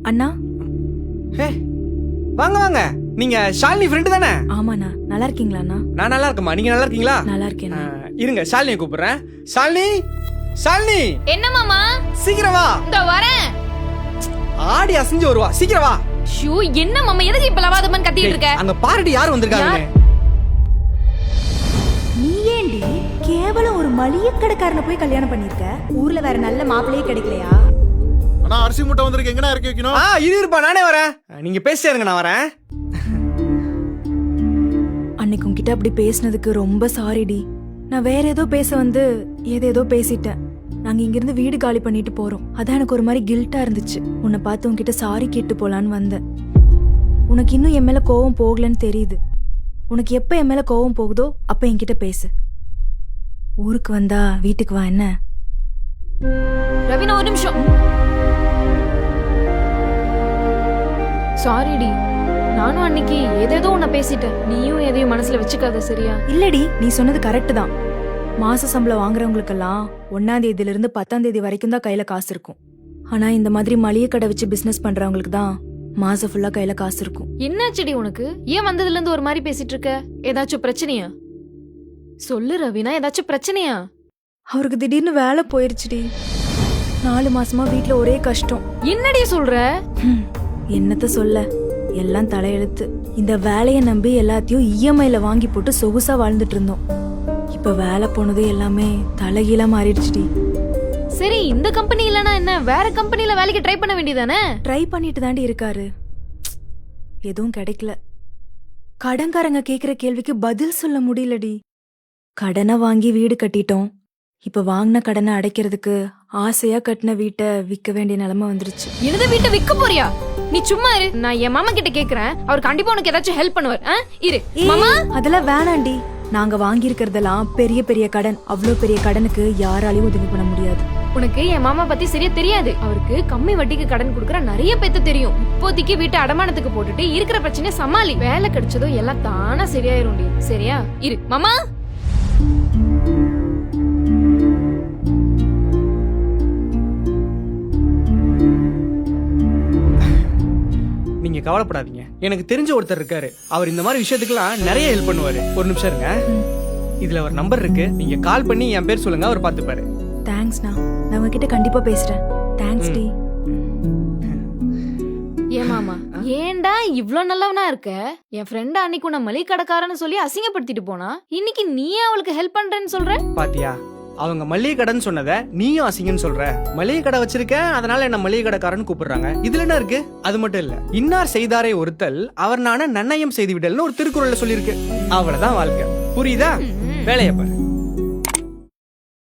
அண்ணா. ஹே வாங்க வாங்க, நீங்க ஷாலினி ஃப்ரெண்டு தானே? ஆமாண்ணா. நல்லா இருக்கீங்களா அண்ணா? நான் நல்லா இருக்கேம்மா, நீங்க நல்லா இருக்கீங்களா? நல்லா இருக்கேன். இருங்க ஷாலினியை கூப்பிடுறேன். ஷாலினி, ஷாலினி என்ன மாமா? சீக்கிரம் வா. இதோ வரேன். ஆடி அசைஞ்சு வருவா, சீக்கிரம் வா. ஷூ, என்ன மாமா எதுக்கு இப்ப லவாதமன் கத்திட்டு இருக்க? அங்க பாருடி யார் வந்திருக்காங்க. நீ ஏண்டி கேவலம் ஒரு மளிகை கடைக்காரனை போய் கல்யாணம் பண்ணிருக்க? ஊர்ல வேற நல்ல மாப்பிள்ளையே கிடைக்கலையா? ஆனா அரிசி மூட்டை வந்திருக்கு, எங்கடா இறக்கி வைக்கணும்? இருப்பா, நானே வரேன். நீங்க பேசிட்டே இருங்க, நான் வரேன். அன்னைக்கு உன்கிட்ட அப்படி பேசினதுக்கு ரொம்ப சாரிடி. நான் வேற ஏதோ பேச வந்து ஏதேதோ பேசிட்டேன். நாங்க இங்கிருந்து வீடு காலி பண்ணிட்டு போறோம். அதான் எனக்கு ஒரு மாதிரி கில்ட்டா இருந்துச்சு. உன்னை பார்த்து உன்கிட்ட சாரி கேட்டு போலான்னு வந்தேன். உனக்கு இன்னும் என் மேல கோவம் போகலன்னு தெரியுது. உனக்கு எப்ப என் மேல கோவம் போகுதோ அப்ப என்கிட்ட பேசு. ஊருக்கு வந்தா வீட்டுக்கு வா. என்ன ரவினா, ஒரு நிமிஷம். சாரிடி, நானும் அன்னைக்கு ஏதேதோ உன்னை பேசிட்டேன். நீயும் எதையும் மனசுல வச்சுக்காத, சரியா? இல்லடி, நீ சொன்னது கரெக்ட் தான். மாச சம்பளம் வாங்குறவங்களுக்கெல்லாம் 1ஆம் தேதியில இருந்து 10ஆம் தேதி வரைக்கும் தான் கையில காசு இருக்கும். ஆனா இந்த மாதிரி மளிகை கடை வச்சு பிசினஸ் பண்றவங்களுக்கு தான் மாசம் ஃபுல்லா கையில காசு இருக்கும். என்னாச்சுடி உனக்கு? ஏன் வந்ததுல இருந்து ஒரு மாதிரி பேசிட்டு இருக்க? ஏதாச்சும் பிரச்சனையா? சொல்லு ரவினா, ஏதாச்சும் பிரச்சனையா? அவருக்கு திடீர்னு வேலை போயிருச்சுடி. 4 மாசமா வீட்ல ஒரே கஷ்டம். என்னடி சொல்ற? என்னத்த சொல்ல, எல்லாம் தலையெழுத்து. இந்த வேலையை நம்பி எல்லாத்தையும் இஎம்ஐல வாங்கி போட்டு சொகுசா வாழ்ந்துட்டு இருந்தோம். இப்ப வேலை போனது எல்லாமே தலைகீழா மாறிடுச்சுடி. சரி, இந்த கம்பெனி இல்லனா என்ன, வேற கம்பெனில வேலைக்கு ட்ரை பண்ண வேண்டியதானே? ட்ரை பண்ணிட்டு தாண்டி இருக்காரு. எதுவும் கிடைக்கல. கடன்காரங்க கேக்குற கேள்விக்கு பதில் சொல்ல முடியலடி. கடனை வாங்கி வீடு கட்டிட்டோம். இப்ப வாங்கின கடனை அடைக்கிறதுக்கு ஆசையா கட்டின வீட்டை விற்க வேண்டிய நிலைமை வந்துருச்சு. எனது வீட்டை விற்க போறியா? நீ சும்மா இரு, நான் என் மாமா கிட்ட கேக்குறேன். அவர் கண்டிப்பா உனக்கு ஏதாச்சும் ஹெல்ப் பண்ணுவார். இரு மாமா. அதெல்லாம் வேணாண்டி. நாங்க வாங்கி இருக்கிறதெல்லாம் பெரிய பெரிய கடன். அவ்வளோ பெரிய கடனுக்கு யாராலையும் உதவி பண்ண முடியாது. உனக்கு என் மாமா பத்தி சரியா தெரியாது. அவருக்கு கம்மி வட்டிக்கு கடன் கொடுக்கற நிறைய பேத்து தெரியும். இப்போதைக்கு வீட்டை அடமானத்துக்கு போட்டுட்டு இருக்கிற பிரச்சனை சமாளி. வேலை கிடைச்சதும் எல்லாம் தானா சரியாயிரும். சரியா? இரு மாமா. நீங்க கவலைப்படாதீங்க, எனக்கு தெரிஞ்ச ஒருத்தர் இருக்காரு. அவர் இந்த மாதிரி விஷயத்துக்குலாம் நிறைய ஹெல்ப் பண்ணுவாரு. ஒரு நிமிஷம் இருங்க, இதுல ஒரு நம்பர் இருக்கு. நீங்க கால் பண்ணி என் பேர் சொல்லுங்க, அவர் பாத்துப்பாரு. தேங்க்ஸ்ண்ணா, நான் உங்ககிட்ட கண்டிப்பா பேசுறேன். தேங்க்ஸ் டி. ஏன் மாமா, ஏன்டா இவ்ளோ நல்லவனா இருக்க? என் ஃப்ரெண்ட் அன்னைக்கு உன்னை மளிகை கடைக்காரன்னு சொல்லி அசிங்கப்படுத்திட்டு போனா, இன்னைக்கு நீயே அவளுக்கு ஹெல்ப் பண்றேன்னு சொல்ற. பாத்தியா, அவங்க மளிகை கடைன்னு சொன்னத நீயும் அசிங்கன்னு சொல்ற. மளிகை கடை வச்சிருக்கேன், அதனால என்ன மளிகை கடைக்காரன்னு கூப்பிடுறாங்க. இதுல என்ன இருக்கு? அது மட்டும் இல்ல, இன்னார் செய்தாரே ஒருத்தல் அவர் நான நன்னயம் செய்து விடல்னு ஒரு திருக்குறள்ல சொல்லியிருக்கு. அவ்வளவுதான் வாழ்க்கை. புரியுதா? வேலையை பாரு.